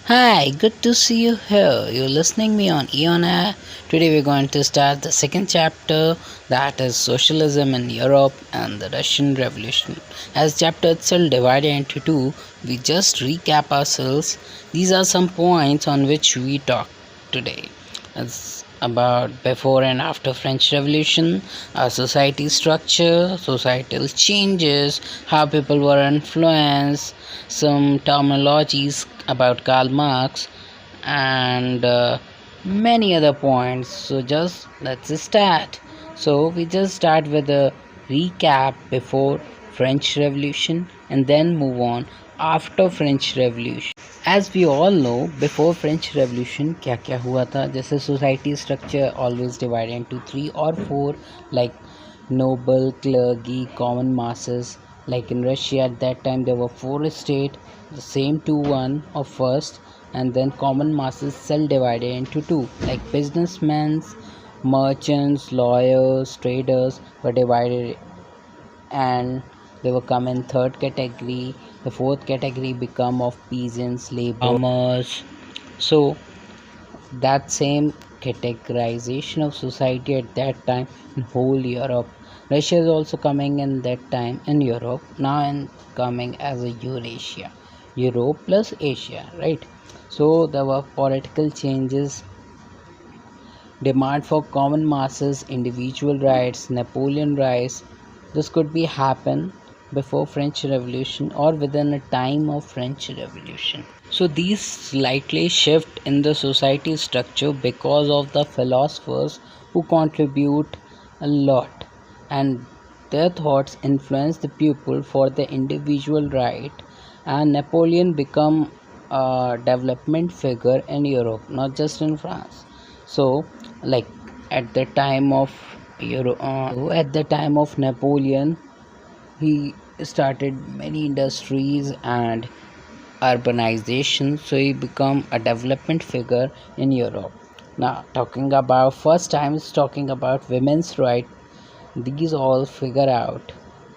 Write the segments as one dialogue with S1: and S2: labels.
S1: Hi, good to see you here. You're listening me on Eon Air. Today we're going to start the second chapter, that is Socialism in Europe and the Russian Revolution. As chapter itself divided into two, we just recap ourselves. These are some points on which we talk today. It's about before and after French Revolution, our society structure, societal changes, how people were influenced, some terminologies about Karl Marx, and many other points. So just let's start. So we just start with a recap before French Revolution and then move on after French Revolution. As we all know, before French Revolution क्या क्या हुआ था, जैसे society structure always divided into three or four, like noble, clergy, common masses. Like in Russia at that time there were four states, the same to one of first, and then common masses self divided into two, like businessmen, merchants, lawyers, traders were divided, and they will come in third category. The fourth category become of peasants, labor, farmers. So that same categorization of society at that time in whole Europe. Russia is also coming in that time in Europe, now in coming as a Eurasia, Europe plus Asia, right? So there were political changes, demand for common masses, individual rights, Napoleon rise. This could be happen before French Revolution or within a time of French Revolution. So these slightly shift in the society structure because of the philosophers who contribute a lot, and their thoughts influence the people for the individual right, and Napoleon become a development figure in Europe, not just in France. So like at the time of at the time of Napoleon, he started many industries and urbanization, so he become a development figure in Europe. Now talking about first time is talking about women's right. These all figure out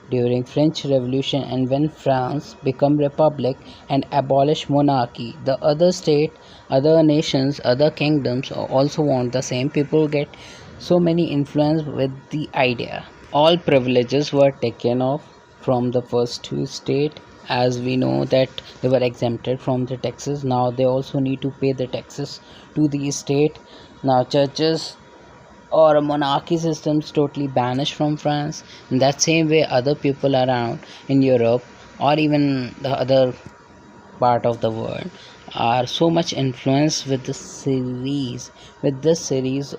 S1: during French Revolution, and when France become republic and abolish monarchy, the other state, other nations, other kingdoms also want the same. People get so many influence with the idea. All privileges were taken off from the first two state, as we know that they were exempted from the taxes. Now they also need to pay the taxes to the state. Now churches or a monarchy systems totally banished from France. In that same way, other people around in Europe or even the other part of the world are so much influenced with this series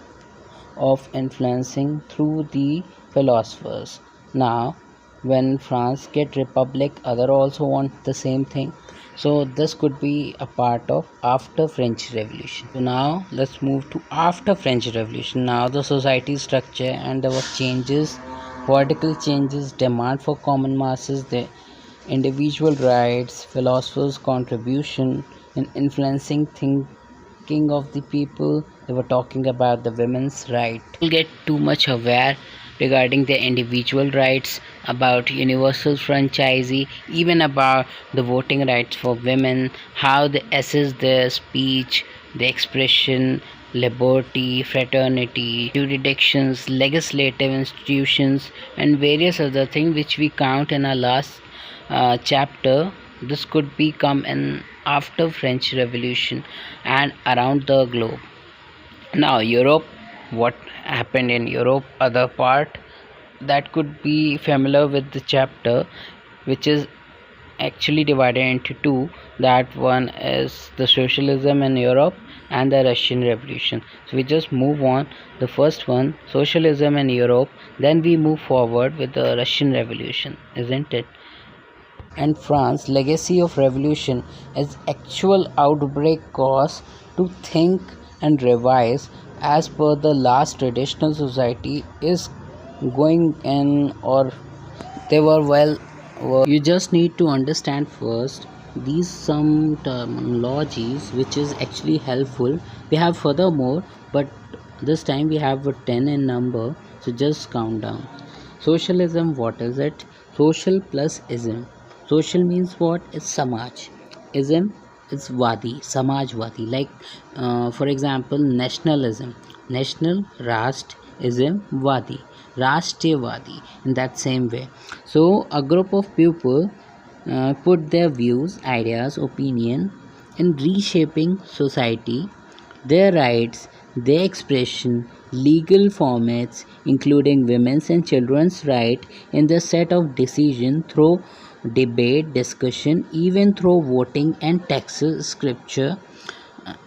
S1: of influencing through the philosophers. Now when France get republic, other also want the same thing. So this could be a part of after French Revolution. So now let's move to after French Revolution. Now the society structure and there were changes, political changes, demand for common masses, the individual rights, philosophers' contribution in influencing thinking of the people. They were talking about the women's right. People get too much aware regarding their individual rights, about universal franchise, even about the voting rights for women, how they assess their speech, the expression, liberty, fraternity, jurisdictions, legislative institutions, and various other things which we count in our last chapter. This could be come in after French Revolution and around the globe. Now Europe, what happened in Europe, other part that could be familiar with the chapter, which is actually divided into two. That one is the socialism in Europe and the Russian Revolution. So we just move on the first one, socialism in Europe, then we move forward with the Russian Revolution, isn't it? And France legacy of revolution is actual outbreak cause to think and revise as per the last traditional society is going in, or they were you just need to understand first these some terminologies which is actually helpful. We have furthermore, but this time we have a 10 in number, so just count down. Socialism, what is it? Social plus ism. Social means what? Is samaj. Ism is Vadi, Samajwadi. Like, for example, nationalism, national, Rashtism, Vadi, Rashtriyawadi. In that same way, so a group of people put their views, ideas, opinion in reshaping society, their rights, their expression, legal formats, including women's and children's rights, in the set of decision through debate, discussion, even through voting and taxes, scripture,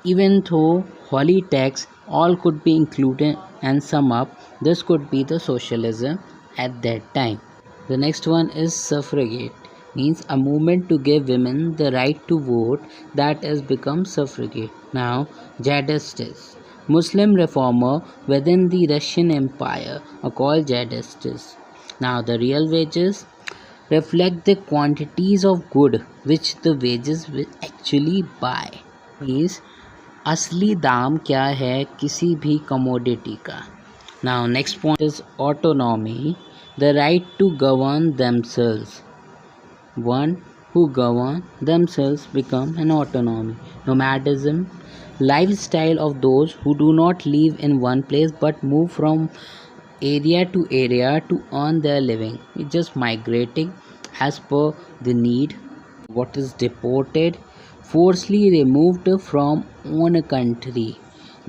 S1: even though holy texts, all could be included and sum up. This could be the socialism at that time. The next one is suffragette, means a movement to give women the right to vote, that has become suffragette. Now, Jadistas, Muslim reformer within the Russian Empire are called Jadistas. Now, the real wages reflect the quantities of good which the wages will actually buy. Means असली दाम क्या है किसी भी commodity का. Now next point is autonomy, the right to govern themselves. One who govern themselves become an autonomy. Nomadism, lifestyle of those who do not live in one place but move from area to area to earn their living. It's just migrating as per the need. What is deported, forcibly removed from own country,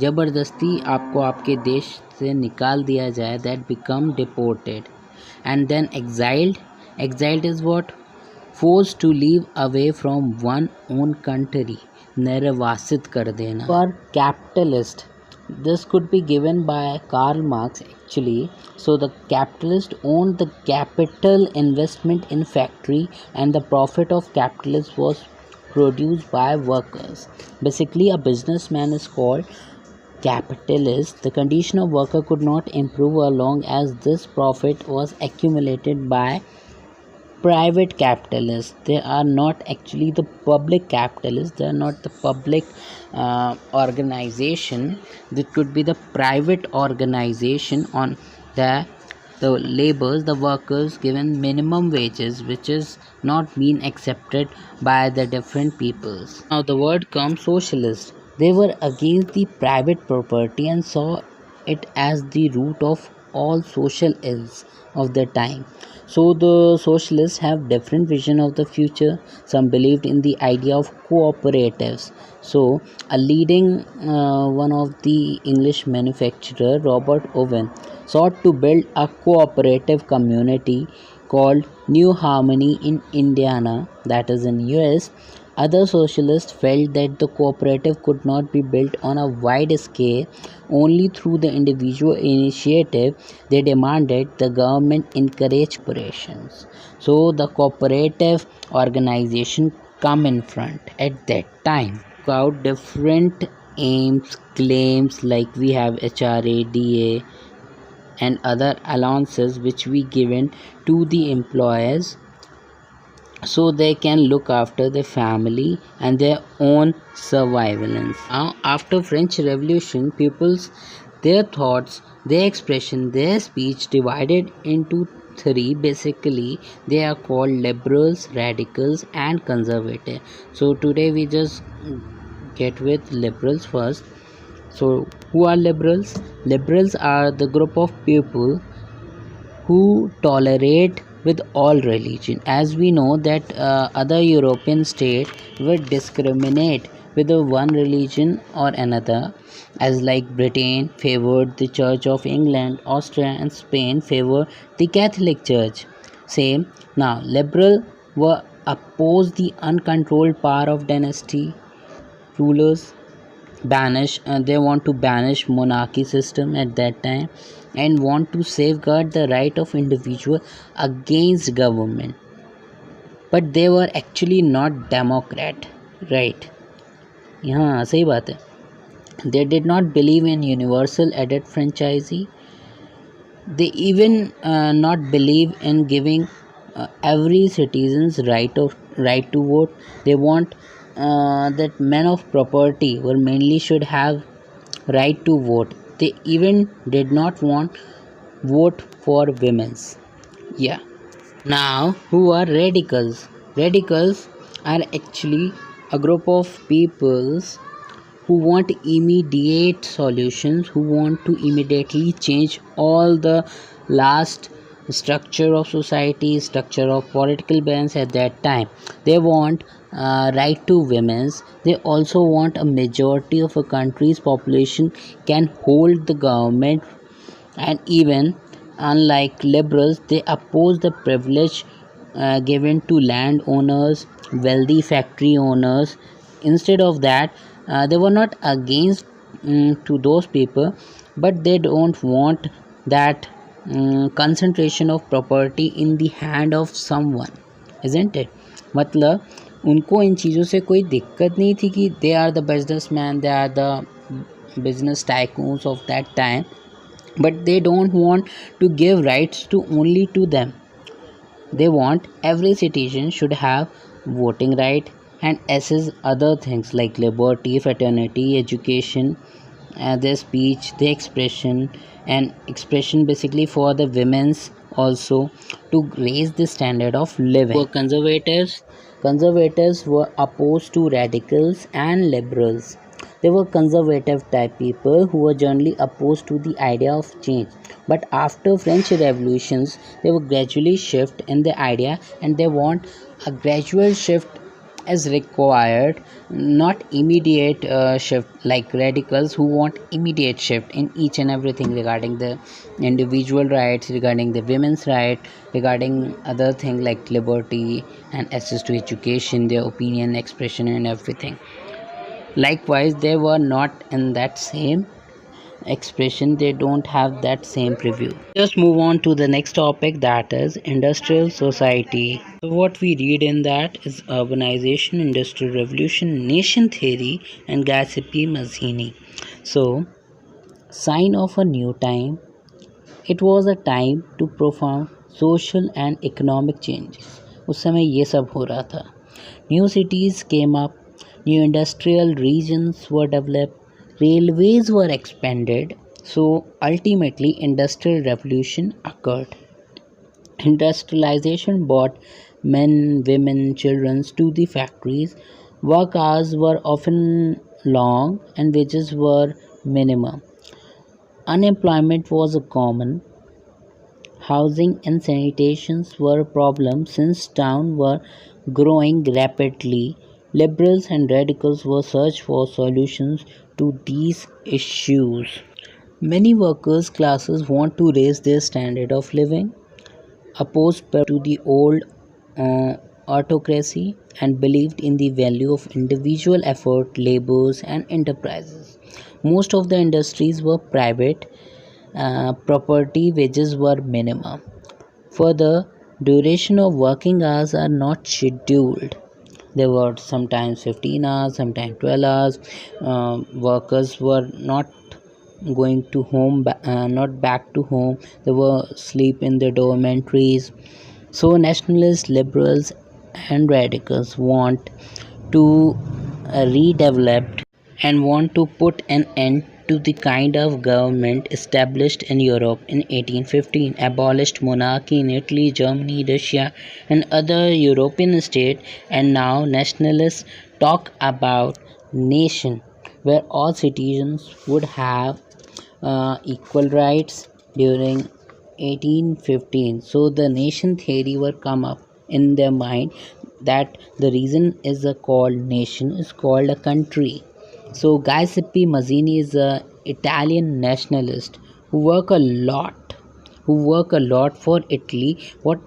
S1: ज़बरदस्ती आपको आपके देश से निकाल दिया जाए, that become deported. And then exiled is what, forced to live away from one own country, निर्वासित कर देना. For capitalist, this could be given by Karl Marx actually. So the capitalist owned the capital investment in factory, and the profit of capitalist was produced by workers. Basically, a businessman is called capitalist. The condition of worker could not improve as long as this profit was accumulated by private capitalists. They are not actually the public capitalists, they are not the public organization. This could be the private organization on the laborers, the workers given minimum wages, which is not being accepted by the different peoples. Now the word comes socialist. They were against the private property and saw it as the root of all social ills of the time. So the socialists have different vision of the future. Some believed in the idea of cooperatives. So a leading one of the English manufacturer, Robert Owen, sought to build a cooperative community called New Harmony in Indiana, that is in US. Other socialists felt that the cooperative could not be built on a wide scale only through the individual initiative. They demanded the government encourage corporations. So the cooperative organization come in front at that time. About different aims, claims, like we have HRA, DA and other allowances which we given to the employers, so they can look after their family and their own surveillance. Now, after French Revolution, people's their thoughts, their expression, their speech divided into three. Basically, they are called liberals, radicals, and conservative. So today we just get with liberals first. So who are liberals? Liberals are the group of people who tolerate with all religion. As we know that other European states would discriminate with one religion or another, as like Britain favored the Church of England, Austria and Spain favored the Catholic Church. Same. Now liberal were opposed the uncontrolled power of dynasty rulers, they want to banish monarchy system at that time, and want to safeguard the right of individual against government. But they were actually not democrat, right? हाँ सही बात है. They did not believe in universal adult franchise. They even not believe in giving every citizen's right to vote. They want that men of property or mainly should have right to vote. They even did not want vote for women's. Yeah. Now, who are radicals? Radicals are actually a group of peoples who want immediate solutions, who want to immediately change all the last structure of society, structure of political balance at that time. They want right to women's. They also want a majority of a country's population can hold the government, and even unlike liberals, they oppose the privilege given to landowners, wealthy factory owners. Instead of that, they were not against to those people, but they don't want that concentration of property in the hand of someone, isn't it? मतलब उनको इन चीज़ों से कोई दिक्कत नहीं थी कि they are the businessman, they are the business tycoons of that time, but they don't want to give rights to only to them. They want every citizen should have voting right and assess other things like liberty, fraternity, education, their speech, their expression, and expression basically for the women's also, to raise the standard of living. For conservatives were opposed to radicals and liberals. They were conservative type people who were generally opposed to the idea of change. But after French revolutions, they were gradually shift in the idea, and they want a gradual shift as required, not immediate shift like radicals who want immediate shift in each and everything regarding the individual rights, regarding the women's right, regarding other things like liberty and access to education, their opinion expression and everything. Likewise, they were not in that same expression, they don't have that same preview. Just move on to the next topic, that is industrial society. So what we read in that is urbanization, industrial revolution, nation theory, and Giuseppe Mazzini. So sign of a new time. It was a time to profound social and economic changes. उस समय ये सब हो रहा था. New cities came up, new industrial regions were developed, railways were expanded. So ultimately industrial revolution occurred. Industrialization brought men, women, children to the factories. Work hours were often long and wages were minimum. Unemployment was common. Housing and sanitation were problems since towns were growing rapidly. Liberals and radicals were searching for solutions to these issues. Many workers' classes want to raise their standard of living, opposed to the old autocracy, and believed in the value of individual effort, labors, and enterprises. Most of the industries were private, property wages were minimum. Further, duration of working hours are not scheduled. There were sometimes 15 hours, sometimes 12 hours. Workers were not going to home, not back to home. They were sleep in the dormitories. So nationalists, liberals, and radicals want to redevelop and want to put an end to the kind of government established in Europe in 1815, abolished monarchy in Italy, Germany, Russia, and other European states, and now nationalists talk about nation where all citizens would have equal rights during 1815. So the nation theory will come up in their mind, that the reason is a called nation is called a country. So Giuseppe Mazzini is a Italian nationalist who work a lot for Italy. What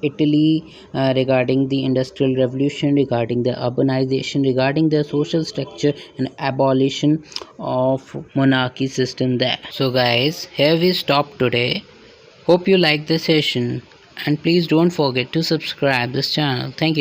S1: Italy regarding the industrial revolution, regarding the urbanization, regarding the social structure and abolition of monarchy system there. So guys, here we stop today. Hope you like the session, and please don't forget to subscribe this channel. Thank you.